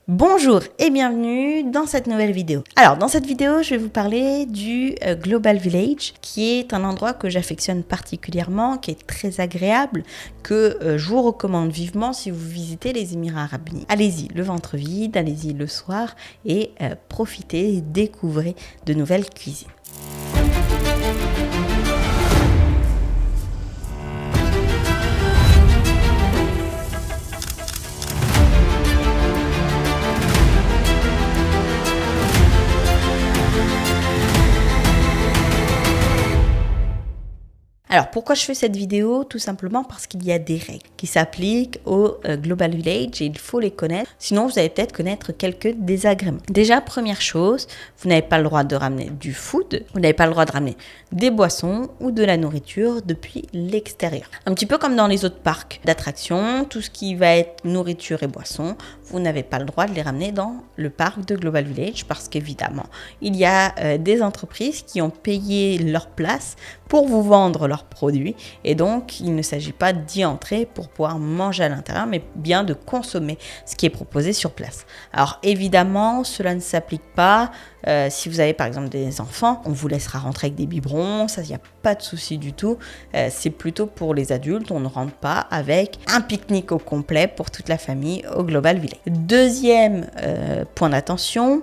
Bonjour et bienvenue dans cette nouvelle vidéo. Alors dans cette vidéo, je vais vous parler du Global Village, qui est un endroit que j'affectionne particulièrement, qui est très agréable, que je vous recommande vivement si vous visitez les Émirats Arabes Unis. Allez-y le ventre vide, allez-y le soir et profitez et découvrez de nouvelles cuisines. Alors pourquoi je fais cette vidéo? Tout simplement parce qu'il y a des règles qui s'appliquent au Global Village et il faut les connaître, sinon vous allez peut-être connaître quelques désagréments. Déjà, première chose, vous n'avez pas le droit de ramener du food, vous n'avez pas le droit de ramener des boissons ou de la nourriture depuis l'extérieur. Un petit peu comme dans les autres parcs d'attractions, tout ce qui va être nourriture et boissons, vous n'avez pas le droit de les ramener dans le parc de Global Village parce qu'évidemment, il y a des entreprises qui ont payé leur place pour vous vendre leurs produits et donc il ne s'agit pas d'y entrer pour pouvoir manger à l'intérieur mais bien de consommer ce qui est proposé sur place. Alors évidemment cela ne s'applique pas si vous avez par exemple des enfants, on vous laissera rentrer avec des biberons, ça il n'y a pas de souci du tout, c'est plutôt pour les adultes, on ne rentre pas avec un pique-nique au complet pour toute la famille au Global Village. Deuxième point d'attention,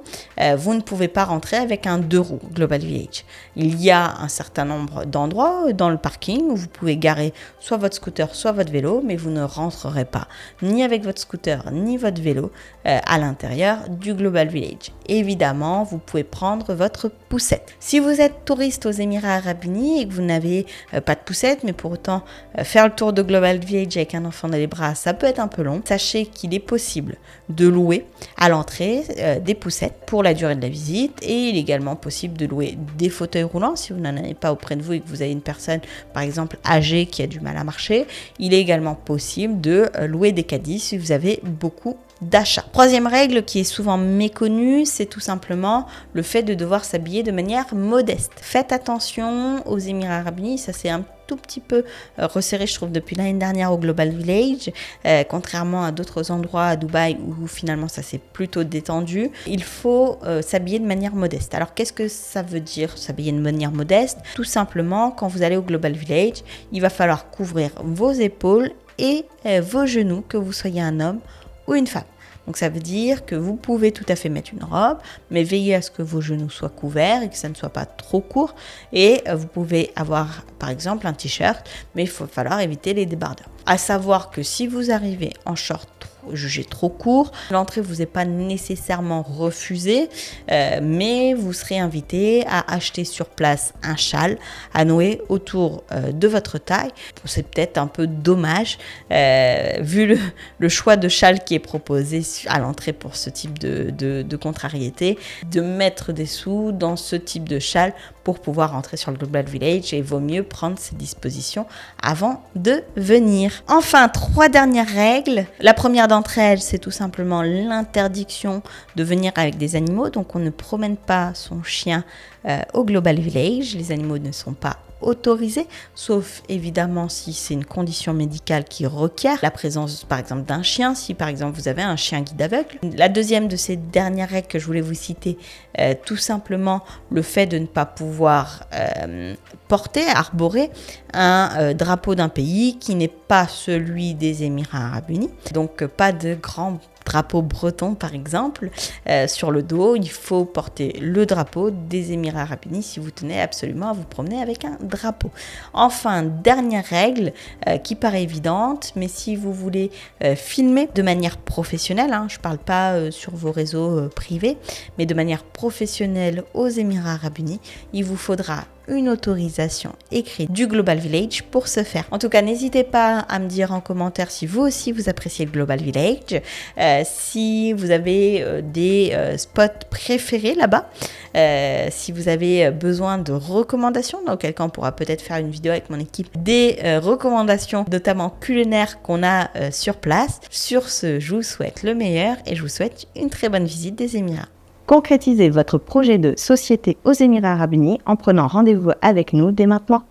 vous ne pouvez pas rentrer avec un 2 roues Global Village. Il y a un certain nombre d'endroits dans le parking où vous pouvez garer soit votre scooter, soit votre vélo, mais vous ne rentrerez pas ni avec votre scooter ni votre vélo à l'intérieur du Global Village. Évidemment, vous pouvez prendre votre poussette. Si vous êtes touriste aux Émirats Arabes Unis et que vous n'avez pas de poussette, mais pour autant faire le tour de Global Village avec un enfant dans les bras, ça peut être un peu long. Sachez qu'il est possible de louer à l'entrée des poussettes pour la durée de la visite et il est également possible de louer des fauteuils roulants si vous n'en avez pas auprès de vous et que vous avez une personne par exemple âgée qui a du mal à marcher. Il est également possible de louer des caddies si vous avez beaucoup d'achat. Troisième règle qui est souvent méconnue, c'est tout simplement le fait de devoir s'habiller de manière modeste. Faites attention aux Émirats Arabes Unis, ça c'est un tout petit peu resserré je trouve depuis l'année dernière au Global Village, contrairement à d'autres endroits à Dubaï où finalement ça s'est plutôt détendu. Il faut s'habiller de manière modeste. Alors qu'est-ce que ça veut dire s'habiller de manière modeste? Tout simplement quand vous allez au Global Village, il va falloir couvrir vos épaules et vos genoux, que vous soyez un homme ou une femme. Donc ça veut dire que vous pouvez tout à fait mettre une robe, mais veillez à ce que vos genoux soient couverts et que ça ne soit pas trop court. Et vous pouvez avoir par exemple un t-shirt, mais il va falloir éviter les débardeurs. À savoir que si vous arrivez en short jugé trop court, l'entrée vous est pas nécessairement refusée, mais vous serez invité à acheter sur place un châle à nouer autour de votre taille. C'est peut-être un peu dommage vu le choix de châle qui est proposé à l'entrée pour ce type de contrariété, de mettre des sous dans ce type de châle pour pouvoir entrer sur le Global Village et il vaut mieux prendre ses dispositions avant de venir. Enfin, 3 dernières règles. La première d'entre elles, c'est tout simplement l'interdiction de venir avec des animaux. Donc, on ne promène pas son chien au Global Village. Les animaux ne sont pas autorisés, sauf évidemment si c'est une condition médicale qui requiert la présence par exemple d'un chien, si par exemple vous avez un chien guide aveugle. La deuxième de ces dernières règles que je voulais vous citer, tout simplement le fait de ne pas pouvoir arborer un drapeau d'un pays qui n'est pas celui des Émirats Arabes Unis, donc pas de grand drapeau breton par exemple sur le dos. Il faut porter le drapeau des Émirats Arabes Unis si vous tenez absolument à vous promener avec un drapeau. Enfin, dernière règle qui paraît évidente, mais si vous voulez filmer de manière professionnelle, je ne parle pas sur vos réseaux privés, mais de manière professionnelle aux Émirats Arabes Unis, il vous faudra une autorisation écrite du Global Village pour ce faire. En tout cas, n'hésitez pas à me dire en commentaire si vous aussi vous appréciez le Global Village, si vous avez des spots préférés là-bas, si vous avez besoin de recommandations, dans quel cas on pourra peut-être faire une vidéo avec mon équipe, des recommandations notamment culinaires qu'on a sur place. Sur ce, je vous souhaite le meilleur et je vous souhaite une très bonne visite des Émirats. Concrétisez votre projet de société aux Émirats Arabes Unis en prenant rendez-vous avec nous dès maintenant.